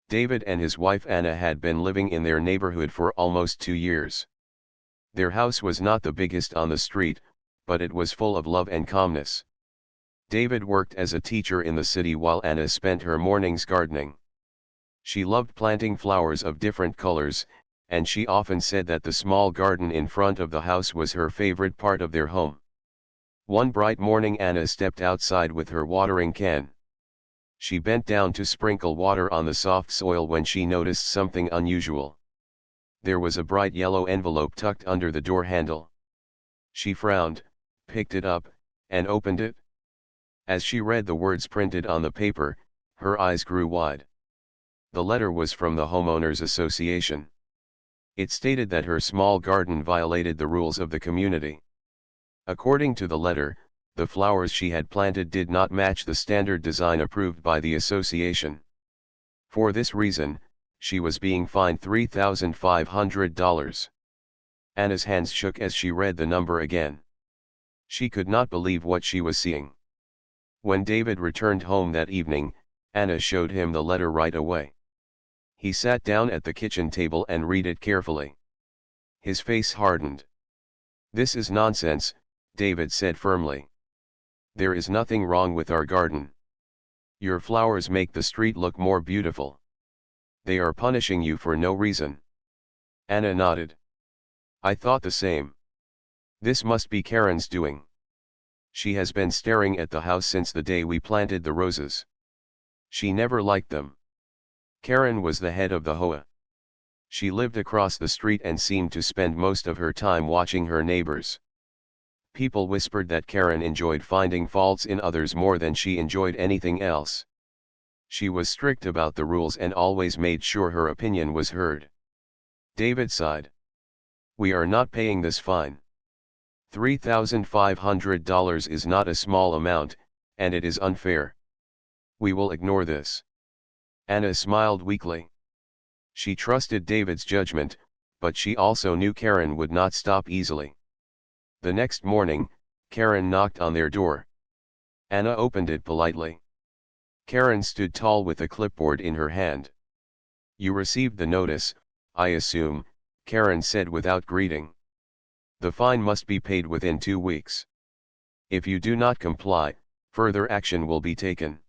David and his wife Anna had been living in their neighborhood for almost 2 years. Their house was not the biggest on the street, but it was full of love and calmness. David worked as a teacher in the city while Anna spent her mornings gardening. She loved planting flowers of different colors, and she often said that the small garden in front of the house was her favorite part of their home. One bright morning Anna stepped outside with her watering can. She bent down to sprinkle water on the soft soil when she noticed something unusual. There was a bright yellow envelope tucked under the door handle. She frowned, picked it up, and opened it. As she read the words printed on the paper, her eyes grew wide. The letter was from the Homeowners Association. It stated that her small garden violated the rules of the community. According to the letter, the flowers she had planted did not match the standard design approved by the association. For this reason, she was being fined $3,500. Anna's hands shook as she read the number again. She could not believe what she was seeing. When David returned home that evening, Anna showed him the letter right away. He sat down at the kitchen table and read it carefully. His face hardened. "This is nonsense," David said firmly. "There is nothing wrong with our garden. Your flowers make the street look more beautiful. They are punishing you for no reason." Anna nodded. "I thought the same. This must be Karen's doing. She has been staring at the house since the day we planted the roses. She never liked them." Karen was the head of the HOA. She lived across the street and seemed to spend most of her time watching her neighbors. People whispered that Karen enjoyed finding faults in others more than she enjoyed anything else. She was strict about the rules and always made sure her opinion was heard. David sighed. "We are not paying this fine. $3,500 is not a small amount, and it is unfair. We will ignore this." Anna smiled weakly. She trusted David's judgment, but she also knew Karen would not stop easily. The next morning, Karen knocked on their door. Anna opened it politely. Karen stood tall with a clipboard in her hand. "You received the notice, I assume," Karen said without greeting. "The fine must be paid within 2 weeks. If you do not comply, further action will be taken."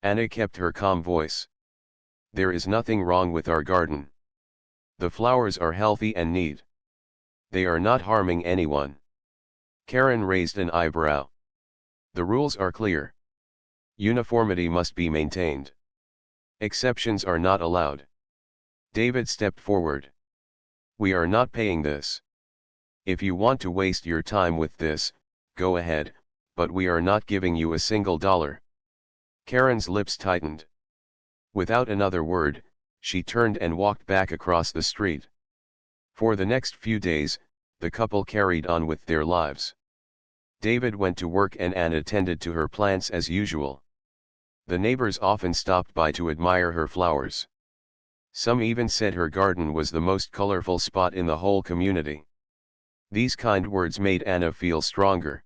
Anna kept her calm voice. "There is nothing wrong with our garden. The flowers are healthy and neat. They are not harming anyone." Karen raised an eyebrow. "The rules are clear. Uniformity must be maintained. Exceptions are not allowed." David stepped forward. "We are not paying this. If you want to waste your time with this, go ahead, but we are not giving you a single dollar." Karen's lips tightened. Without another word, she turned and walked back across the street. For the next few days, the couple carried on with their lives. David went to work and Anna tended to her plants as usual. The neighbors often stopped by to admire her flowers. Some even said her garden was the most colorful spot in the whole community. These kind words made Anna feel stronger.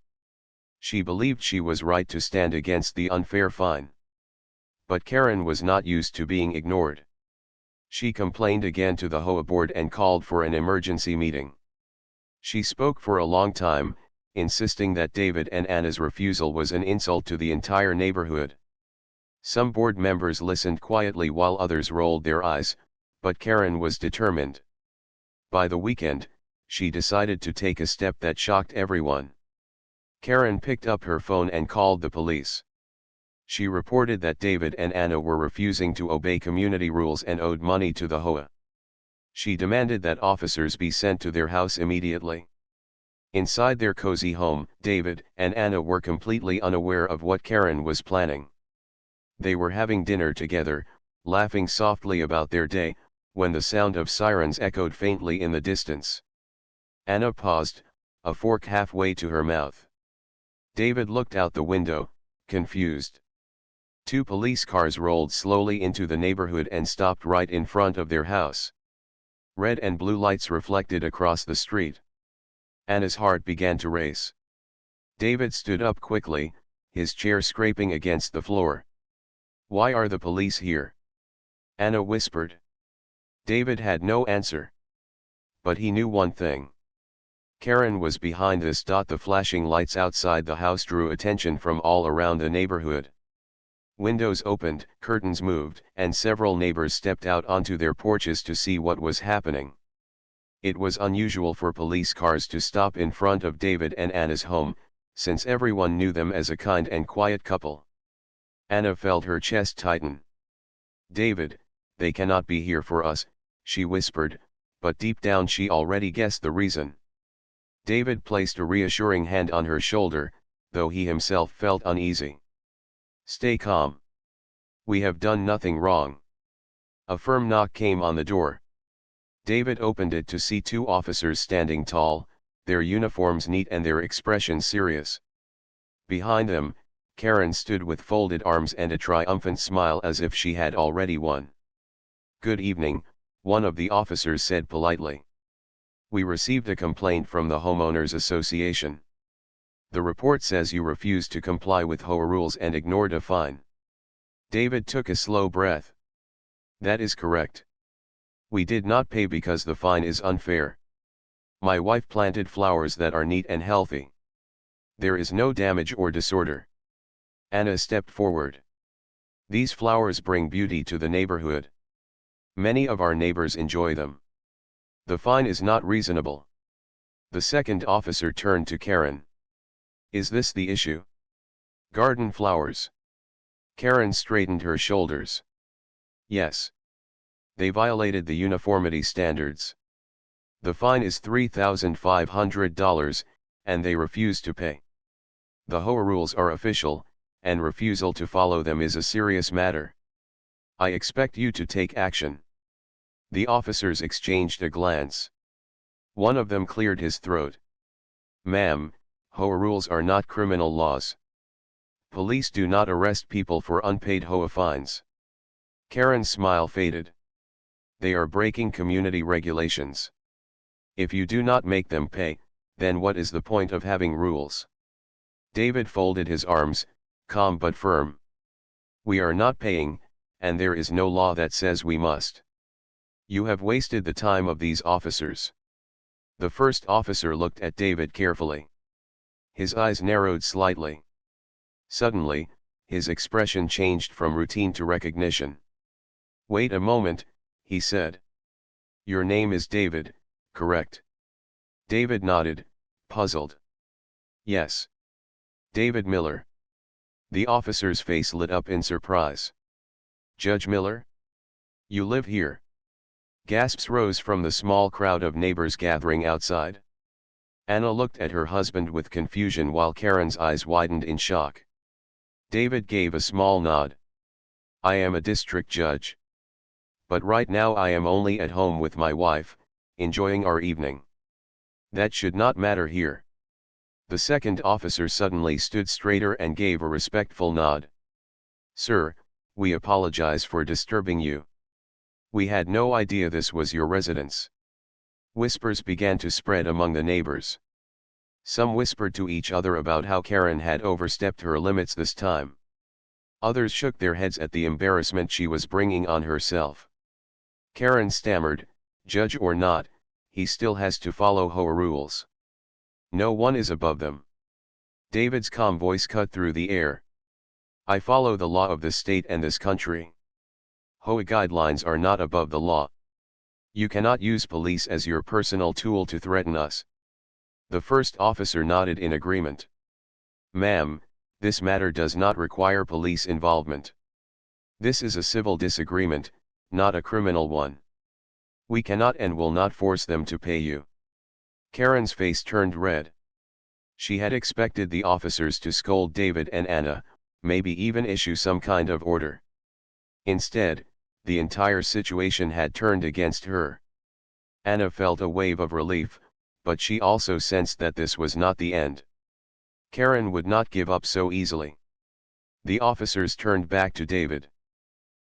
She believed she was right to stand against the unfair fine. But Karen was not used to being ignored. She complained again to the HOA board and called for an emergency meeting. She spoke for a long time, insisting that David and Anna's refusal was an insult to the entire neighborhood. Some board members listened quietly while others rolled their eyes, but Karen was determined. By the weekend, she decided to take a step that shocked everyone. Karen picked up her phone and called the police. She reported that David and Anna were refusing to obey community rules and owed money to the HOA. She demanded that officers be sent to their house immediately. Inside their cozy home, David and Anna were completely unaware of what Karen was planning. They were having dinner together, laughing softly about their day, when the sound of sirens echoed faintly in the distance. Anna paused, a fork halfway to her mouth. David looked out the window, confused. 2 police cars rolled slowly into the neighborhood and stopped right in front of their house. Red and blue lights reflected across the street. Anna's heart began to race. David stood up quickly, his chair scraping against the floor. "Why are the police here?" Anna whispered. David had no answer. But he knew one thing. Karen was behind this. The flashing lights outside the house drew attention from all around the neighborhood. Windows opened, curtains moved, and several neighbors stepped out onto their porches to see what was happening. It was unusual for police cars to stop in front of David and Anna's home, since everyone knew them as a kind and quiet couple. Anna felt her chest tighten. "David, they cannot be here for us," she whispered, but deep down she already guessed the reason. David placed a reassuring hand on her shoulder, though he himself felt uneasy. "Stay calm. We have done nothing wrong." A firm knock came on the door. David opened it to see two officers standing tall, their uniforms neat and their expressions serious. Behind them, Karen stood with folded arms and a triumphant smile as if she had already won. "Good evening," one of the officers said politely. "We received a complaint from the Homeowners Association. The report says you refused to comply with HOA rules and ignored a fine." David took a slow breath. "That is correct. We did not pay because the fine is unfair. My wife planted flowers that are neat and healthy. There is no damage or disorder." Anna stepped forward. "These flowers bring beauty to the neighborhood. Many of our neighbors enjoy them. The fine is not reasonable." The second officer turned to Karen. "Is this the issue? Garden flowers?" Karen straightened her shoulders. "Yes. They violated the uniformity standards. The fine is $3,500, and they refuse to pay. The HOA rules are official, and refusal to follow them is a serious matter. I expect you to take action." The officers exchanged a glance. One of them cleared his throat. "Ma'am, HOA rules are not criminal laws. Police do not arrest people for unpaid HOA fines." Karen's smile faded. "They are breaking community regulations. If you do not make them pay, then what is the point of having rules?" David folded his arms, calm but firm. "We are not paying, and there is no law that says we must. You have wasted the time of these officers." The first officer looked at David carefully. His eyes narrowed slightly. Suddenly, his expression changed from routine to recognition. "Wait a moment," he said. "Your name is David, correct?" David nodded, puzzled. "Yes. David Miller." The officer's face lit up in surprise. "Judge Miller? You live here?" Gasps rose from the small crowd of neighbors gathering outside. Anna looked at her husband with confusion while Karen's eyes widened in shock. David gave a small nod. "I am a district judge. But right now I am only at home with my wife, enjoying our evening. That should not matter here." The second officer suddenly stood straighter and gave a respectful nod. "Sir, we apologize for disturbing you. We had no idea this was your residence." Whispers began to spread among the neighbors. Some whispered to each other about how Karen had overstepped her limits this time. Others shook their heads at the embarrassment she was bringing on herself. Karen stammered, "Judge or not, he still has to follow HOA rules. No one is above them." David's calm voice cut through the air. "I follow the law of this state and this country. HOA guidelines are not above the law. You cannot use police as your personal tool to threaten us." The first officer nodded in agreement. "Ma'am, this matter does not require police involvement. This is a civil disagreement, not a criminal one. We cannot and will not force them to pay you." Karen's face turned red. She had expected the officers to scold David and Anna, maybe even issue some kind of order. Instead, the entire situation had turned against her. Anna felt a wave of relief, but she also sensed that this was not the end. Karen would not give up so easily. The officers turned back to David.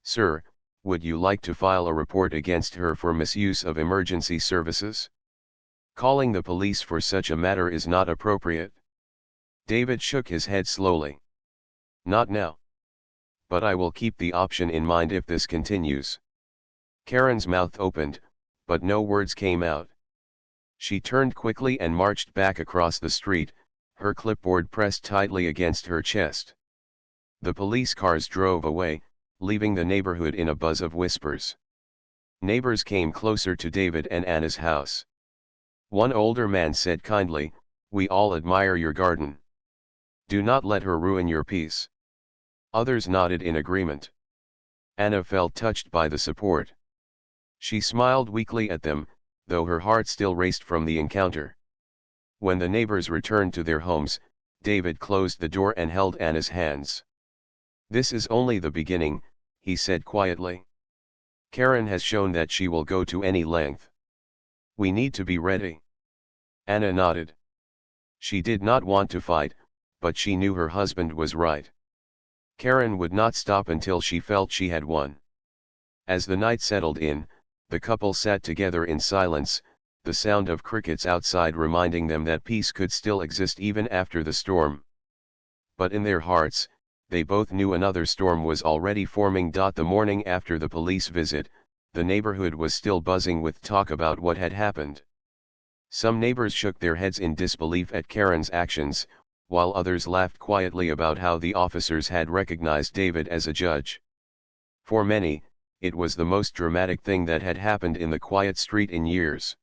"Sir, would you like to file a report against her for misuse of emergency services? Calling the police for such a matter is not appropriate." David shook his head slowly. "Not now. But I will keep the option in mind if this continues." Karen's mouth opened, but no words came out. She turned quickly and marched back across the street, her clipboard pressed tightly against her chest. The police cars drove away, leaving the neighborhood in a buzz of whispers. Neighbors came closer to David and Anna's house. One older man said kindly, "We all admire your garden. Do not let her ruin your peace." Others nodded in agreement. Anna felt touched by the support. She smiled weakly at them, though her heart still raced from the encounter. When the neighbors returned to their homes, David closed the door and held Anna's hands. "This is only the beginning," he said quietly. "Karen has shown that she will go to any length. We need to be ready." Anna nodded. She did not want to fight, but she knew her husband was right. Karen would not stop until she felt she had won. As the night settled in, the couple sat together in silence, the sound of crickets outside reminding them that peace could still exist even after the storm. But in their hearts, they both knew another storm was already forming. The morning after the police visit, the neighborhood was still buzzing with talk about what had happened. Some neighbors shook their heads in disbelief at Karen's actions, while others laughed quietly about how the officers had recognized David as a judge. For many, it was the most dramatic thing that had happened in the quiet street in years.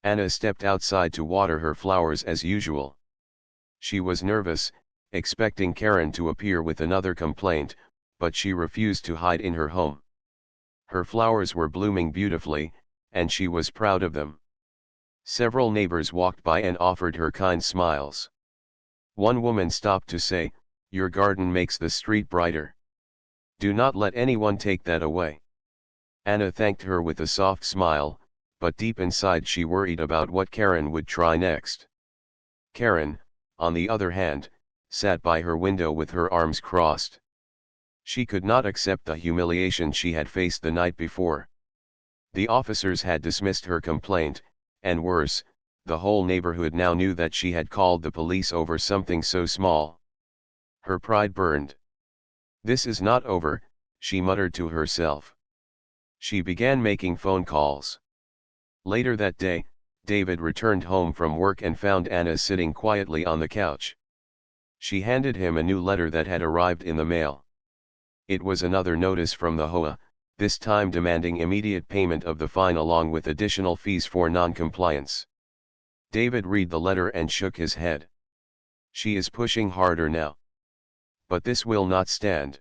Anna stepped outside to water her flowers as usual. She was nervous, expecting Karen to appear with another complaint, but she refused to hide in her home. Her flowers were blooming beautifully, and she was proud of them. Several neighbors walked by and offered her kind smiles. One woman stopped to say, "Your garden makes the street brighter. Do not let anyone take that away." Anna thanked her with a soft smile, but deep inside she worried about what Karen would try next. Karen, on the other hand, sat by her window with her arms crossed. She could not accept the humiliation she had faced the night before. The officers had dismissed her complaint, and worse, the whole neighborhood now knew that she had called the police over something so small. Her pride burned. "This is not over," she muttered to herself. She began making phone calls. Later that day, David returned home from work and found Anna sitting quietly on the couch. She handed him a new letter that had arrived in the mail. It was another notice from the HOA, this time demanding immediate payment of the fine along with additional fees for non-compliance. David read the letter and shook his head. She is pushing harder now. But this will not stand.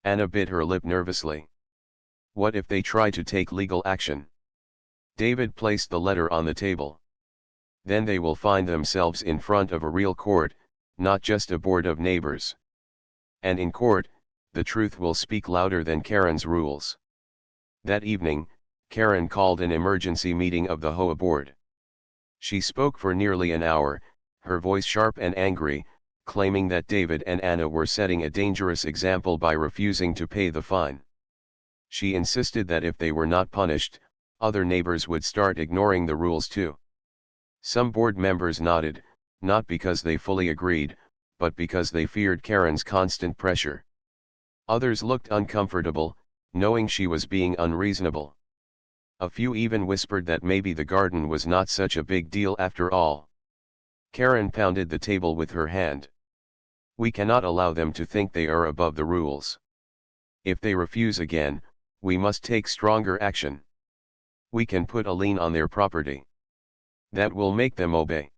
Anna bit her lip nervously. What if they try to take legal action? David placed the letter on the table. Then they will find themselves in front of a real court, not just a board of neighbors. And in court, the truth will speak louder than Karen's rules. That evening, Karen called an emergency meeting of the HOA board. She spoke for nearly an hour, her voice sharp and angry, claiming that David and Anna were setting a dangerous example by refusing to pay the fine. She insisted that if they were not punished, other neighbors would start ignoring the rules too. Some board members nodded, not because they fully agreed, but because they feared Karen's constant pressure. Others looked uncomfortable, knowing she was being unreasonable. A few even whispered that maybe the garden was not such a big deal after all. Karen pounded the table with her hand. "We cannot allow them to think they are above the rules. If they refuse again, we must take stronger action. We can put a lien on their property. That will make them obey."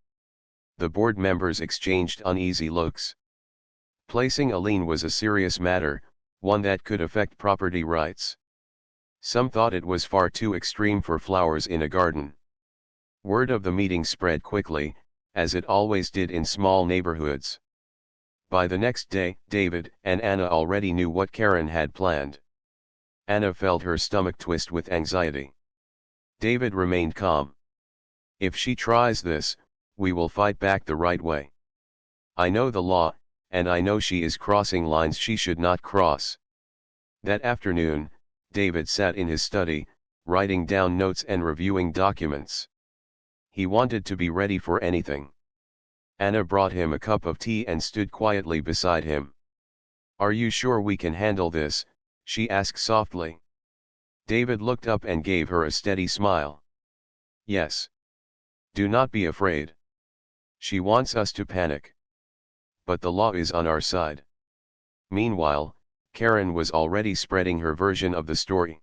The board members exchanged uneasy looks. Placing a lien was a serious matter, one that could affect property rights. Some thought it was far too extreme for flowers in a garden. Word of the meeting spread quickly, as it always did in small neighborhoods. By the next day, David and Anna already knew what Karen had planned. Anna felt her stomach twist with anxiety. David remained calm. "If she tries this, we will fight back the right way. I know the law, and I know she is crossing lines she should not cross." That afternoon, David sat in his study, writing down notes and reviewing documents. He wanted to be ready for anything. Anna brought him a cup of tea and stood quietly beside him. "Are you sure we can handle this?" she asked softly. David looked up and gave her a steady smile. Yes. Do not be afraid. She wants us to panic. But the law is on our side. Meanwhile, Karen was already spreading her version of the story.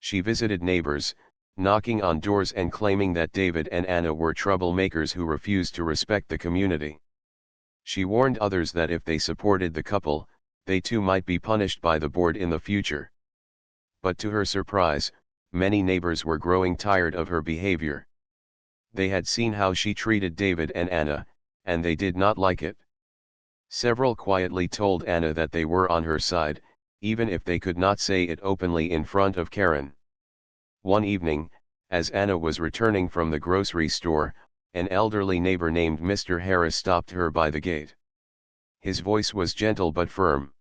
She visited neighbors, knocking on doors and claiming that David and Anna were troublemakers who refused to respect the community. She warned others that if they supported the couple, they too might be punished by the board in the future. But to her surprise, many neighbors were growing tired of her behavior. They had seen how she treated David and Anna, and they did not like it. Several quietly told Anna that they were on her side, even if they could not say it openly in front of Karen. One evening, as Anna was returning from the grocery store, an elderly neighbor named Mr. Harris stopped her by the gate. His voice was gentle but firm.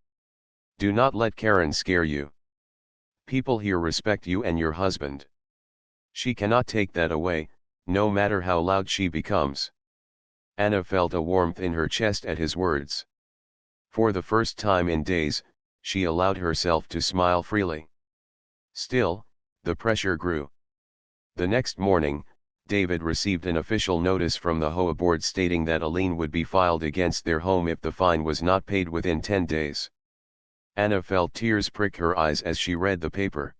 Do not let Karen scare you. People here respect you and your husband. She cannot take that away, no matter how loud she becomes. Anna felt a warmth in her chest at his words. For the first time in days, she allowed herself to smile freely. Still, the pressure grew. The next morning, David received an official notice from the HOA board stating that a lien would be filed against their home if the fine was not paid within 10 days. Anna felt tears prick her eyes as she read the paper.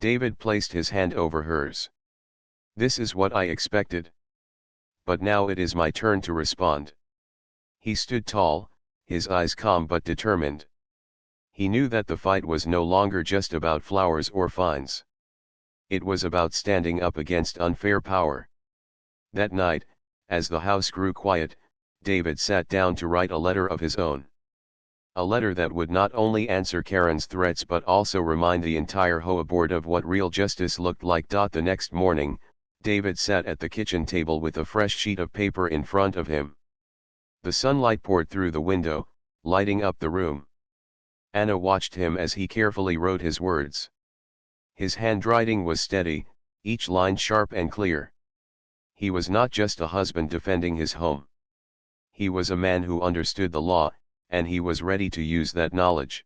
David placed his hand over hers. This is what I expected. But now it is my turn to respond. He stood tall, his eyes calm but determined. He knew that the fight was no longer just about flowers or fines. It was about standing up against unfair power. That night, as the house grew quiet, David sat down to write a letter of his own. A letter that would not only answer Karen's threats but also remind the entire HOA board of what real justice looked like. The next morning, David sat at the kitchen table with a fresh sheet of paper in front of him. The sunlight poured through the window, lighting up the room. Anna watched him as he carefully wrote his words. His handwriting was steady, each line sharp and clear. He was not just a husband defending his home. He was a man who understood the law, and he was ready to use that knowledge.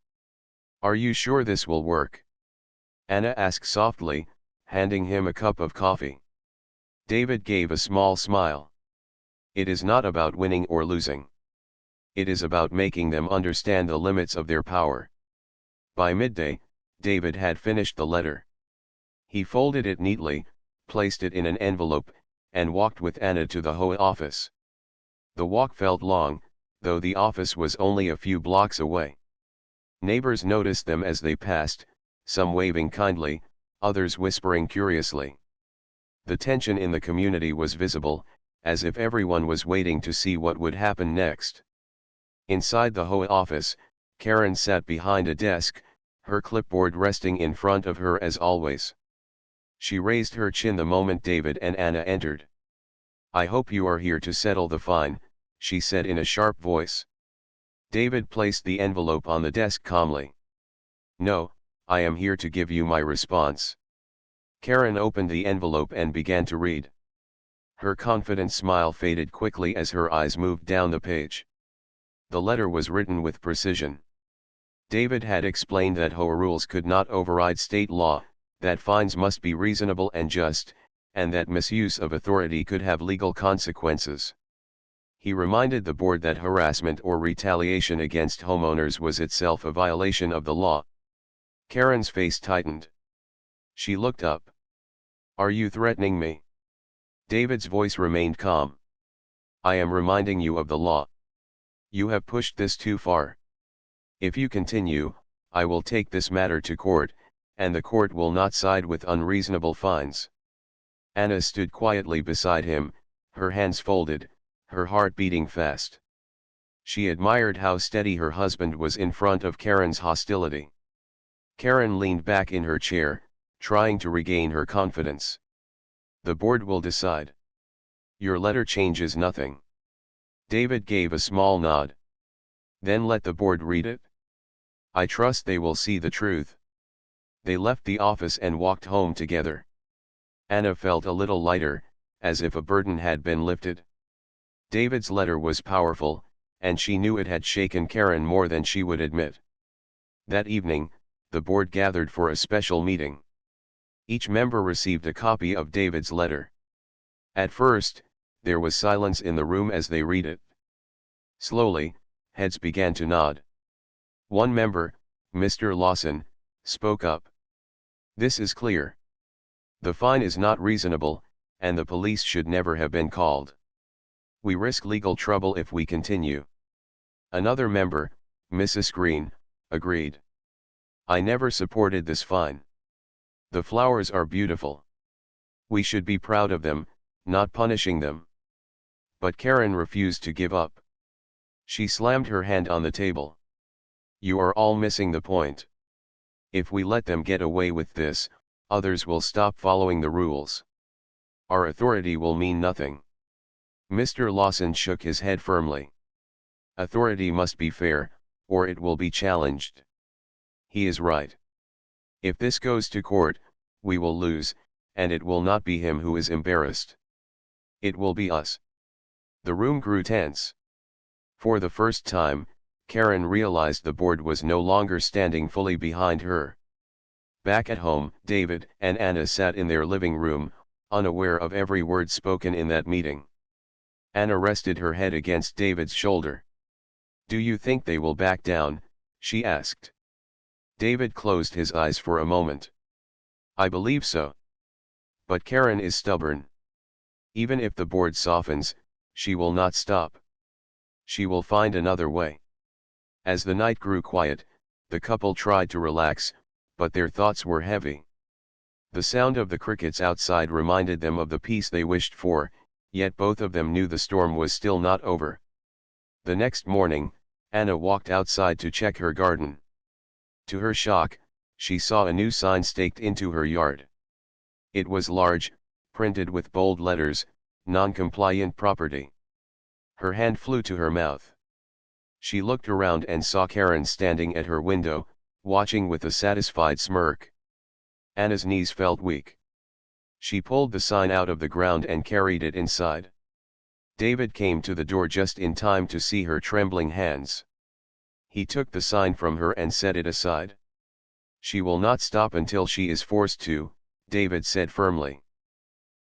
Are you sure this will work? Anna asked softly, handing him a cup of coffee. David gave a small smile. It is not about winning or losing. It is about making them understand the limits of their power. By midday, David had finished the letter. He folded it neatly, placed it in an envelope, and walked with Anna to the HOA office. The walk felt long, though the office was only a few blocks away. Neighbors noticed them as they passed, some waving kindly, others whispering curiously. The tension in the community was visible, as if everyone was waiting to see what would happen next. Inside the HOA office, Karen sat behind a desk, her clipboard resting in front of her as always. She raised her chin the moment David and Anna entered. I hope you are here to settle the fine, she said in a sharp voice. David placed the envelope on the desk calmly. No, I am here to give you my response. Karen opened the envelope and began to read. Her confident smile faded quickly as her eyes moved down the page. The letter was written with precision. David had explained that HOA rules could not override state law, that fines must be reasonable and just, and that misuse of authority could have legal consequences. He reminded the board that harassment or retaliation against homeowners was itself a violation of the law. Karen's face tightened. She looked up. Are you threatening me? David's voice remained calm. I am reminding you of the law. You have pushed this too far. If you continue, I will take this matter to court, and the court will not side with unreasonable fines. Anna stood quietly beside him, her hands folded, her heart beating fast. She admired how steady her husband was in front of Karen's hostility. Karen leaned back in her chair, trying to regain her confidence. The board will decide. Your letter changes nothing. David gave a small nod. Then let the board read it. I trust they will see the truth. They left the office and walked home together. Anna felt a little lighter, as if a burden had been lifted. David's letter was powerful, and she knew it had shaken Karen more than she would admit. That evening, the board gathered for a special meeting. Each member received a copy of David's letter. At first, there was silence in the room as they read it. Slowly, heads began to nod. One member, Mr. Lawson, spoke up. "This is clear. The fine is not reasonable, and the police should never have been called. We risk legal trouble if we continue." Another member, Mrs. Green, agreed. "I never supported this fine. The flowers are beautiful. We should be proud of them, not punishing them." But Karen refused to give up. She slammed her hand on the table. "You are all missing the point. If we let them get away with this, others will stop following the rules. Our authority will mean nothing." Mr. Lawson shook his head firmly. "Authority must be fair, or it will be challenged." He is right. If this goes to court, we will lose, and it will not be him who is embarrassed. It will be us. The room grew tense. For the first time, Karen realized the board was no longer standing fully behind her. Back at home, David and Anna sat in their living room, unaware of every word spoken in that meeting. Anna rested her head against David's shoulder. "Do you think they will back down?" she asked. David closed his eyes for a moment. "I believe so. But Karen is stubborn. Even if the board softens, she will not stop. She will find another way." As the night grew quiet, the couple tried to relax, but their thoughts were heavy. The sound of the crickets outside reminded them of the peace they wished for, yet both of them knew the storm was still not over. The next morning, Anna walked outside to check her garden. To her shock, she saw a new sign staked into her yard. It was large, printed with bold letters, "Non-compliant property." Her hand flew to her mouth. She looked around and saw Karen standing at her window, watching with a satisfied smirk. Anna's knees felt weak. She pulled the sign out of the ground and carried it inside. David came to the door just in time to see her trembling hands. He took the sign from her and set it aside. "She will not stop until she is forced to," David said firmly.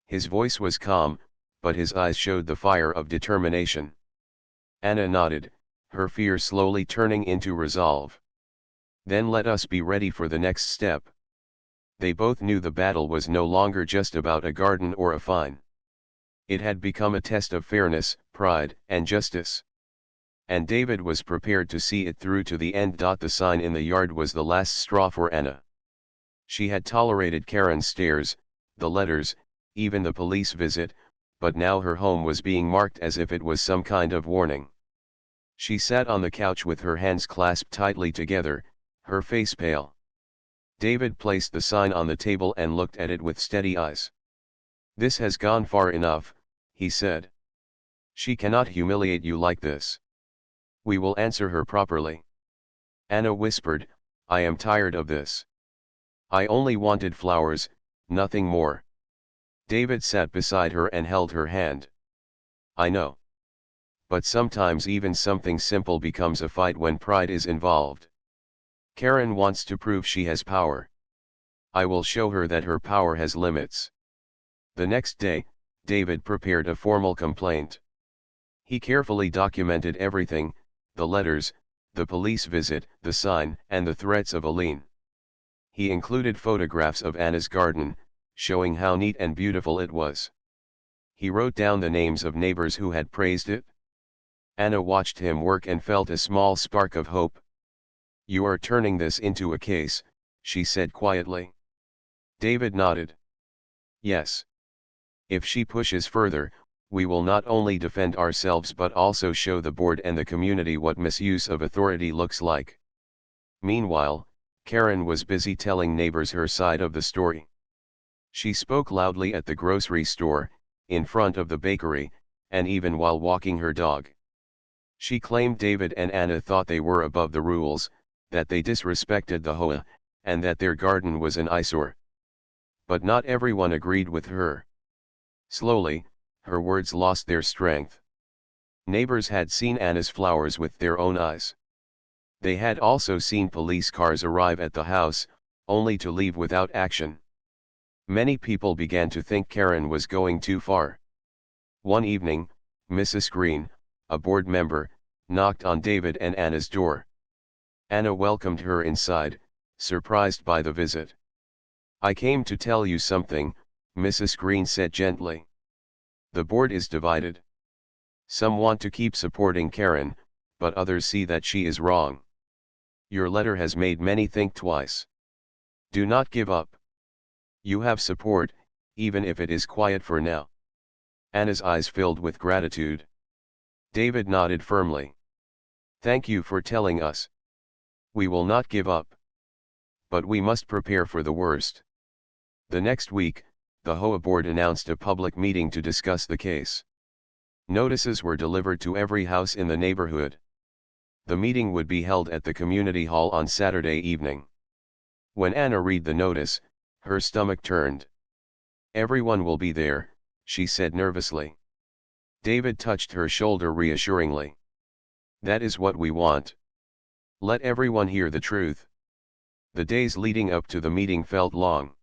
His voice was calm, but his eyes showed the fire of determination. Anna nodded, her fear slowly turning into resolve. "Then let us be ready for the next step." They both knew the battle was no longer just about a garden or a fine. It had become a test of fairness, pride, and justice. And David was prepared to see it through to the end. The sign in the yard was the last straw for Anna. She had tolerated Karen's stares, the letters, even the police visit, but now her home was being marked as if it was some kind of warning. She sat on the couch with her hands clasped tightly together, her face pale. David placed the sign on the table and looked at it with steady eyes. "This has gone far enough," he said. "She cannot humiliate you like this. We will answer her properly." Anna whispered, "I am tired of this. I only wanted flowers, nothing more." David sat beside her and held her hand. "I know. But sometimes even something simple becomes a fight when pride is involved. Karen wants to prove she has power. I will show her that her power has limits." The next day, David prepared a formal complaint. He carefully documented everything: the letters, the police visit, the sign, and the threats of a lien. He included photographs of Anna's garden, showing how neat and beautiful it was. He wrote down the names of neighbors who had praised it. Anna watched him work and felt a small spark of hope. "You are turning this into a case," she said quietly. David nodded. "Yes. If she pushes further, we will not only defend ourselves but also show the board and the community what misuse of authority looks like." Meanwhile, Karen was busy telling neighbors her side of the story. She spoke loudly at the grocery store, in front of the bakery, and even while walking her dog. She claimed David and Anna thought they were above the rules, that they disrespected the HOA, and that their garden was an eyesore. But not everyone agreed with her. Slowly, her words lost their strength. Neighbors had seen Anna's flowers with their own eyes. They had also seen police cars arrive at the house, only to leave without action. Many people began to think Karen was going too far. One evening, Mrs. Green, a board member, knocked on David and Anna's door. Anna welcomed her inside, surprised by the visit. "I came to tell you something," Mrs. Green said gently. "The board is divided. Some want to keep supporting Karen, but others see that she is wrong. Your letter has made many think twice. Do not give up. You have support, even if it is quiet for now." Anna's eyes filled with gratitude. David nodded firmly. "Thank you for telling us. We will not give up. But we must prepare for the worst." The next week, the HOA board announced a public meeting to discuss the case. Notices were delivered to every house in the neighborhood. The meeting would be held at the community hall on Saturday evening. When Anna read the notice, her stomach turned. "Everyone will be there," she said nervously. David touched her shoulder reassuringly. "That is what we want. Let everyone hear the truth." The days leading up to the meeting felt long.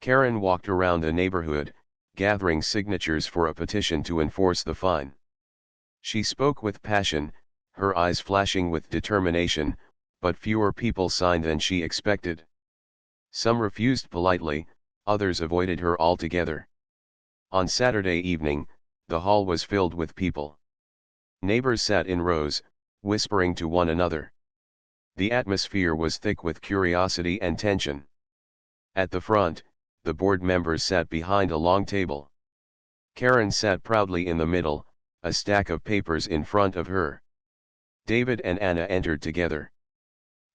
Karen walked around the neighborhood, gathering signatures for a petition to enforce the fine. She spoke with passion, her eyes flashing with determination, but fewer people signed than she expected. Some refused politely, others avoided her altogether. On Saturday evening, the hall was filled with people. Neighbors sat in rows, whispering to one another. The atmosphere was thick with curiosity and tension. At the front, the board members sat behind a long table. Karen sat proudly in the middle, a stack of papers in front of her. David and Anna entered together.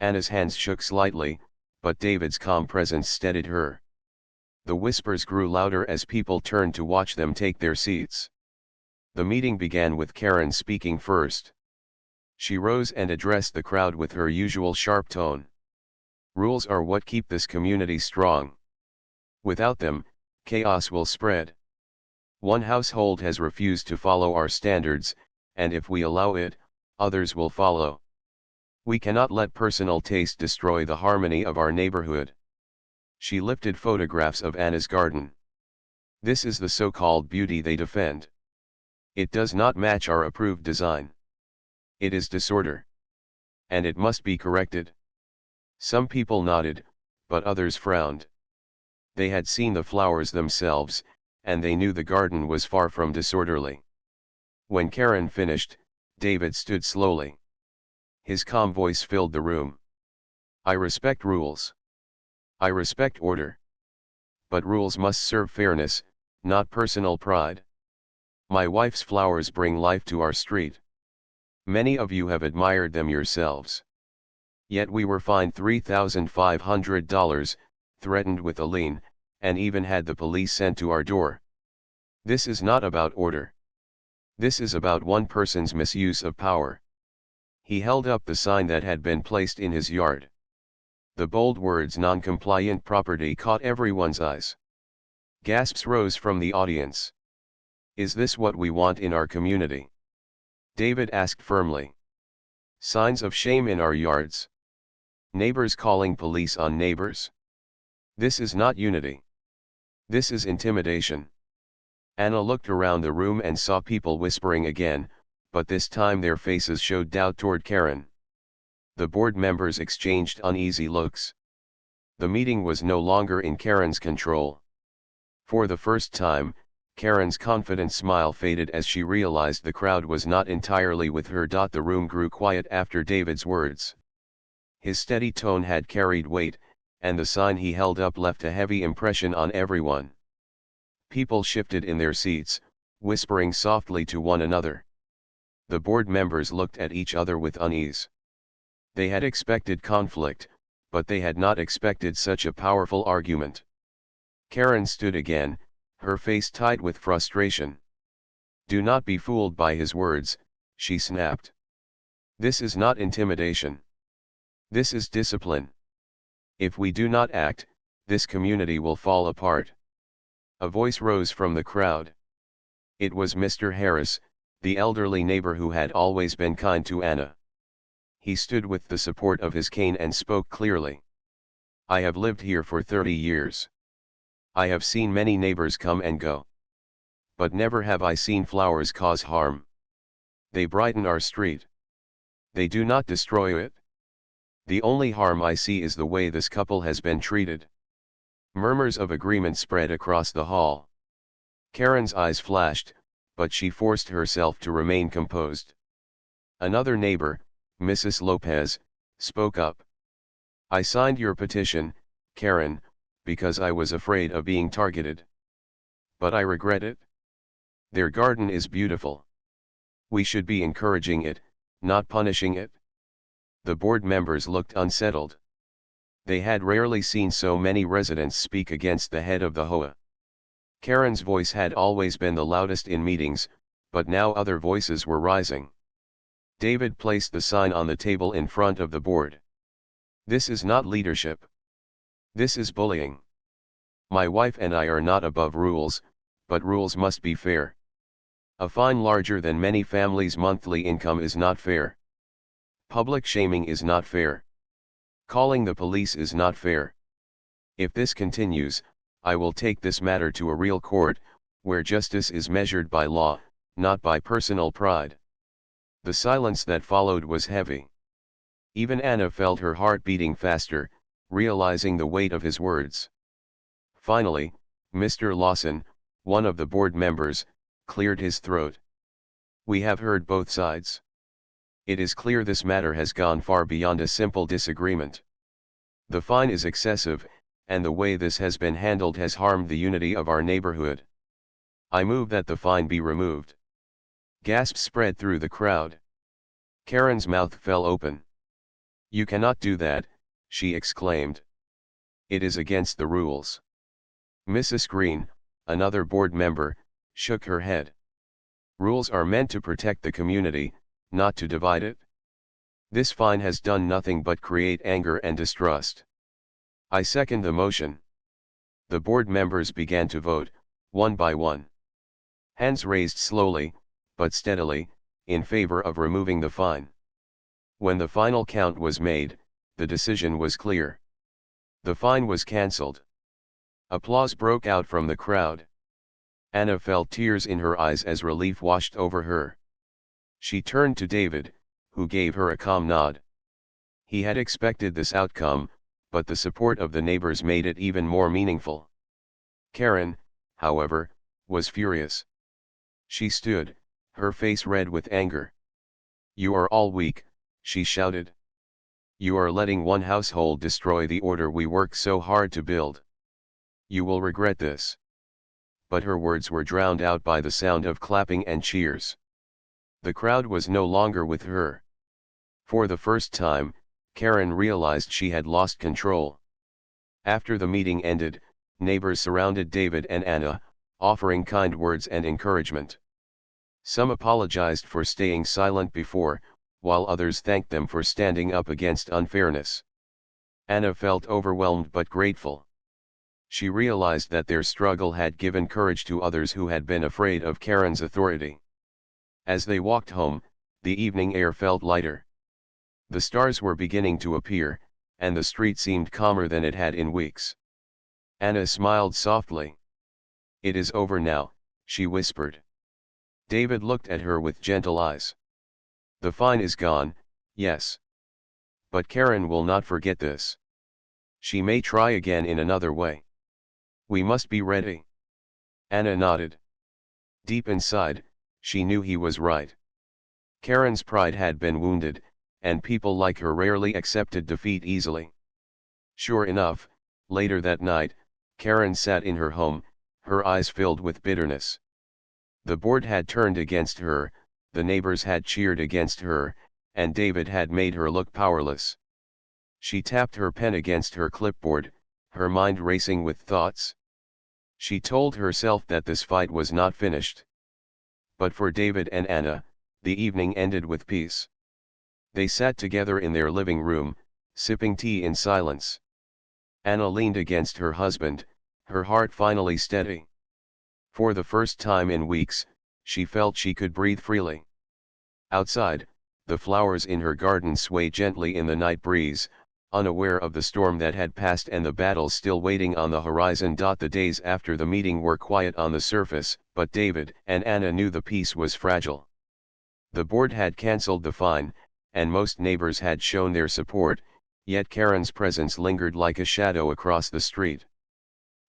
Anna's hands shook slightly, but David's calm presence steadied her. The whispers grew louder as people turned to watch them take their seats. The meeting began with Karen speaking first. She rose and addressed the crowd with her usual sharp tone. "Rules are what keep this community strong. Without them, chaos will spread. One household has refused to follow our standards, and if we allow it, others will follow. We cannot let personal taste destroy the harmony of our neighborhood." She lifted photographs of Anna's garden. "This is the so-called beauty they defend. It does not match our approved design. It is disorder. And it must be corrected." Some people nodded, but others frowned. They had seen the flowers themselves, and they knew the garden was far from disorderly. When Karen finished, David stood slowly. His calm voice filled the room. "I respect rules. I respect order. But rules must serve fairness, not personal pride. My wife's flowers bring life to our street. Many of you have admired them yourselves. Yet we were fined $3,500, threatened with a lien, and even had the police sent to our door. This is not about order. This is about one person's misuse of power." He held up the sign that had been placed in his yard. The bold words "non-compliant property" caught everyone's eyes. Gasps rose from the audience. "Is this what we want in our community?" David asked firmly. "Signs of shame in our yards? Neighbors calling police on neighbors? This is not unity. This is intimidation." Anna looked around the room and saw people whispering again, but this time their faces showed doubt toward Karen. The board members exchanged uneasy looks. The meeting was no longer in Karen's control. For the first time, Karen's confident smile faded as she realized the crowd was not entirely with her. The room grew quiet after David's words. His steady tone had carried weight, and the sign he held up left a heavy impression on everyone. People shifted in their seats, whispering softly to one another. The board members looked at each other with unease. They had expected conflict, but they had not expected such a powerful argument. Karen stood again, her face tight with frustration. "Do not be fooled by his words," she snapped. "This is not intimidation. This is discipline. If we do not act, this community will fall apart." A voice rose from the crowd. It was Mr. Harris, the elderly neighbor who had always been kind to Anna. He stood with the support of his cane and spoke clearly. "I have lived here for 30 years. I have seen many neighbors come and go. But never have I seen flowers cause harm. They brighten our street. They do not destroy it. The only harm I see is the way this couple has been treated. Murmurs of agreement spread across the hall. Karen's eyes flashed, but she forced herself to remain composed. Another neighbor, Mrs. Lopez, spoke up. I signed your petition, Karen, because I was afraid of being targeted. But I regret it. Their garden is beautiful. We should be encouraging it, not punishing it. The board members looked unsettled. They had rarely seen so many residents speak against the head of the HOA. Karen's voice had always been the loudest in meetings, but now other voices were rising. David placed the sign on the table in front of the board. This is not leadership. This is bullying. My wife and I are not above rules, but rules must be fair. A fine larger than many families' monthly income is not fair. Public shaming is not fair. Calling the police is not fair. If this continues, I will take this matter to a real court, where justice is measured by law, not by personal pride. The silence that followed was heavy. Even Anna felt her heart beating faster, realizing the weight of his words. Finally, Mr. Lawson, one of the board members, cleared his throat. We have heard both sides. It is clear this matter has gone far beyond a simple disagreement. The fine is excessive, and the way this has been handled has harmed the unity of our neighborhood. I move that the fine be removed. Gasps spread through the crowd. Karen's mouth fell open. You cannot do that, she exclaimed. It is against the rules. Mrs. Green, another board member, shook her head. Rules are meant to protect the community, not to divide it. This fine has done nothing but create anger and distrust. I second the motion. The board members began to vote, one by one. Hands raised slowly, but steadily, in favor of removing the fine. When the final count was made, the decision was clear. The fine was cancelled. Applause broke out from the crowd. Anna felt tears in her eyes as relief washed over her. She turned to David, who gave her a calm nod. He had expected this outcome, but the support of the neighbors made it even more meaningful. Karen, however, was furious. She stood, her face red with anger. You are all weak, she shouted. You are letting one household destroy the order we work so hard to build. You will regret this. But her words were drowned out by the sound of clapping and cheers. The crowd was no longer with her. For the first time, Karen realized she had lost control. After the meeting ended, neighbors surrounded David and Anna, offering kind words and encouragement. Some apologized for staying silent before, while others thanked them for standing up against unfairness. Anna felt overwhelmed but grateful. She realized that their struggle had given courage to others who had been afraid of Karen's authority. As they walked home, the evening air felt lighter. The stars were beginning to appear, and the street seemed calmer than it had in weeks. Anna smiled softly. It is over now, she whispered. David looked at her with gentle eyes. The fine is gone, yes. But Karen will not forget this. She may try again in another way. We must be ready. Anna nodded. Deep inside, she knew he was right. Karen's pride had been wounded, and people like her rarely accepted defeat easily. Sure enough, later that night, Karen sat in her home, her eyes filled with bitterness. The board had turned against her, the neighbors had cheered against her, and David had made her look powerless. She tapped her pen against her clipboard, her mind racing with thoughts. She told herself that this fight was not finished. But for David and Anna, the evening ended with peace. They sat together in their living room, sipping tea in silence. Anna leaned against her husband, her heart finally steady. For the first time in weeks, she felt she could breathe freely. Outside, the flowers in her garden swayed gently in the night breeze, unaware of the storm that had passed and the battles still waiting on the horizon. The days after the meeting were quiet on the surface, but David and Anna knew the peace was fragile. The board had cancelled the fine, and most neighbors had shown their support, yet Karen's presence lingered like a shadow across the street.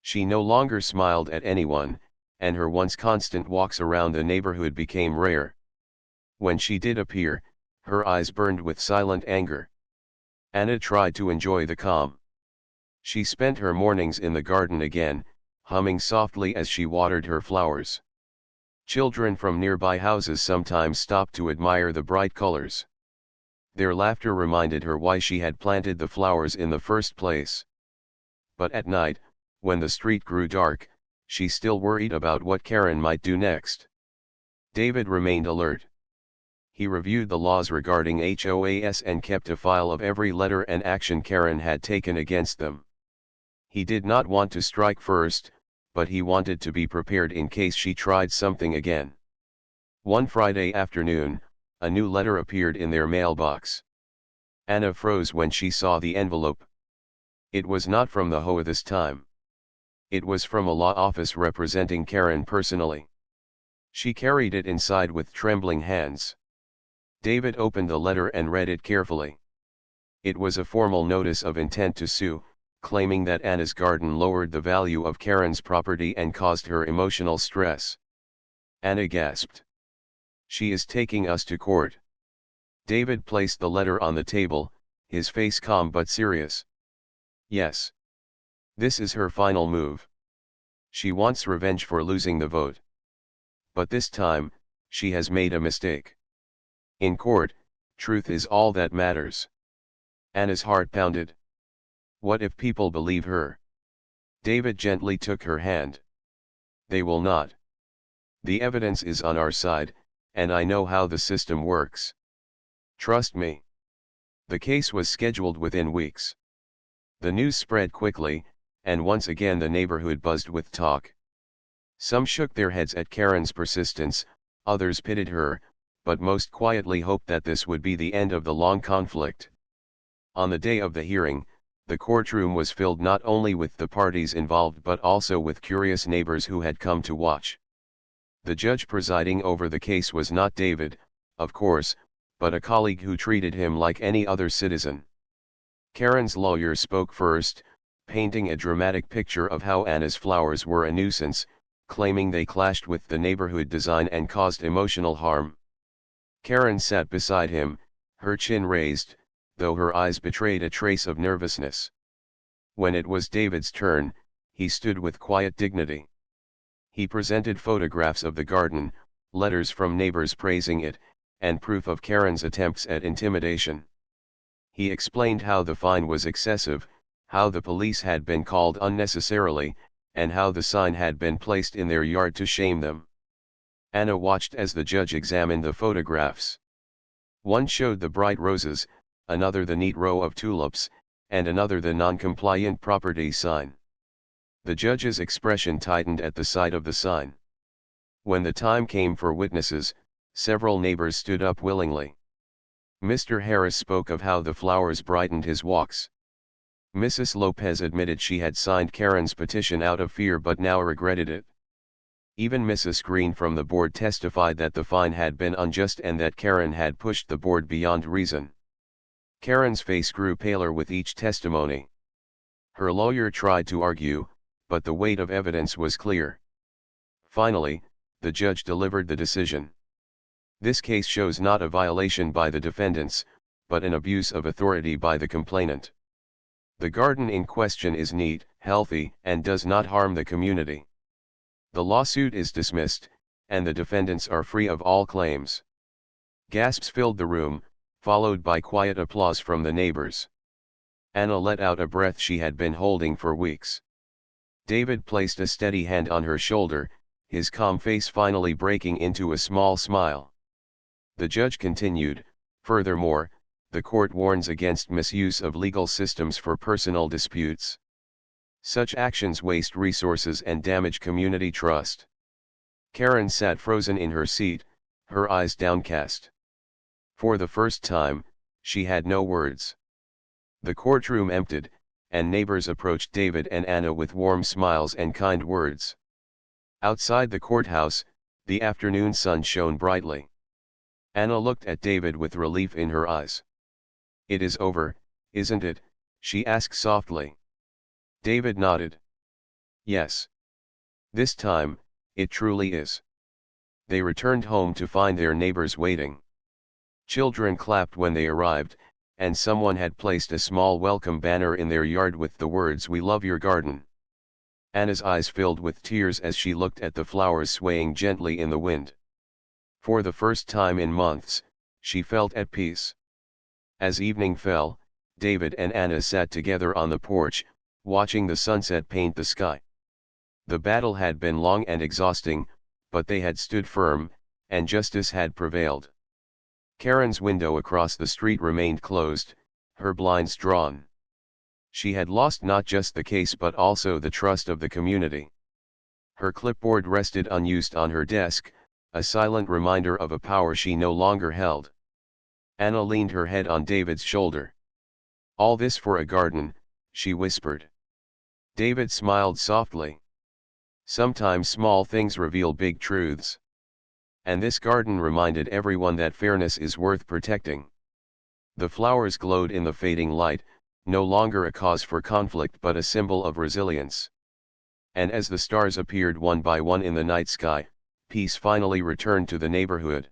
She no longer smiled at anyone, and her once constant walks around the neighborhood became rare. When she did appear, her eyes burned with silent anger. Anna tried to enjoy the calm. She spent her mornings in the garden again, humming softly as she watered her flowers. Children from nearby houses sometimes stopped to admire the bright colors. Their laughter reminded her why she had planted the flowers in the first place. But at night, when the street grew dark, she still worried about what Karen might do next. David remained alert. He reviewed the laws regarding HOAs and kept a file of every letter and action Karen had taken against them. He did not want to strike first, but he wanted to be prepared in case she tried something again. One Friday afternoon, a new letter appeared in their mailbox. Anna froze when she saw the envelope. It was not from the HOA this time. It was from a law office representing Karen personally. She carried it inside with trembling hands. David opened the letter and read it carefully. It was a formal notice of intent to sue, claiming that Anna's garden lowered the value of Karen's property and caused her emotional stress. Anna gasped. "She is taking us to court." David placed the letter on the table, his face calm but serious. "Yes. This is her final move. She wants revenge for losing the vote. But this time, she has made a mistake. In court, truth is all that matters." Anna's heart pounded. What if people believe her? David gently took her hand. "They will not. The evidence is on our side, and I know how the system works. Trust me." The case was scheduled within weeks. The news spread quickly, and once again the neighborhood buzzed with talk. Some shook their heads at Karen's persistence, others pitied her, but most quietly hoped that this would be the end of the long conflict. On the day of the hearing, the courtroom was filled not only with the parties involved but also with curious neighbors who had come to watch. The judge presiding over the case was not David, of course, but a colleague who treated him like any other citizen. Karen's lawyer spoke first, painting a dramatic picture of how Anna's flowers were a nuisance, claiming they clashed with the neighborhood design and caused emotional harm. Karen sat beside him, her chin raised, though her eyes betrayed a trace of nervousness. When it was David's turn, he stood with quiet dignity. He presented photographs of the garden, letters from neighbors praising it, and proof of Karen's attempts at intimidation. He explained how the fine was excessive, how the police had been called unnecessarily, and how the sign had been placed in their yard to shame them. Anna watched as the judge examined the photographs. One showed the bright roses, another the neat row of tulips, and another the non-compliant property sign. The judge's expression tightened at the sight of the sign. When the time came for witnesses, several neighbors stood up willingly. Mr. Harris spoke of how the flowers brightened his walks. Mrs. Lopez admitted she had signed Karen's petition out of fear but now regretted it. Even Mrs. Green from the board testified that the fine had been unjust and that Karen had pushed the board beyond reason. Karen's face grew paler with each testimony. Her lawyer tried to argue, but the weight of evidence was clear. Finally, the judge delivered the decision. This case shows not a violation by the defendants, but an abuse of authority by the complainant. The garden in question is neat, healthy, and does not harm the community. The lawsuit is dismissed, and the defendants are free of all claims. Gasps filled the room, followed by quiet applause from the neighbors. Anna let out a breath she had been holding for weeks. David placed a steady hand on her shoulder, his calm face finally breaking into a small smile. The judge continued, "Furthermore, the court warns against misuse of legal systems for personal disputes. Such actions waste resources and damage community trust." Karen sat frozen in her seat, her eyes downcast. For the first time, she had no words. The courtroom emptied, and neighbors approached David and Anna with warm smiles and kind words. Outside the courthouse, the afternoon sun shone brightly. Anna looked at David with relief in her eyes. "It is over, isn't it?" she asked softly. David nodded. "Yes. This time, it truly is." They returned home to find their neighbors waiting. Children clapped when they arrived, and someone had placed a small welcome banner in their yard with the words, "We love your garden." Anna's eyes filled with tears as she looked at the flowers swaying gently in the wind. For the first time in months, she felt at peace. As evening fell, David and Anna sat together on the porch, watching the sunset paint the sky. The battle had been long and exhausting, but they had stood firm, and justice had prevailed. Karen's window across the street remained closed, her blinds drawn. She had lost not just the case but also the trust of the community. Her clipboard rested unused on her desk, a silent reminder of a power she no longer held. Anna leaned her head on David's shoulder. "All this for a garden," she whispered. David smiled softly. "Sometimes small things reveal big truths. And this garden reminded everyone that fairness is worth protecting." The flowers glowed in the fading light, no longer a cause for conflict but a symbol of resilience. And as the stars appeared one by one in the night sky, peace finally returned to the neighborhood.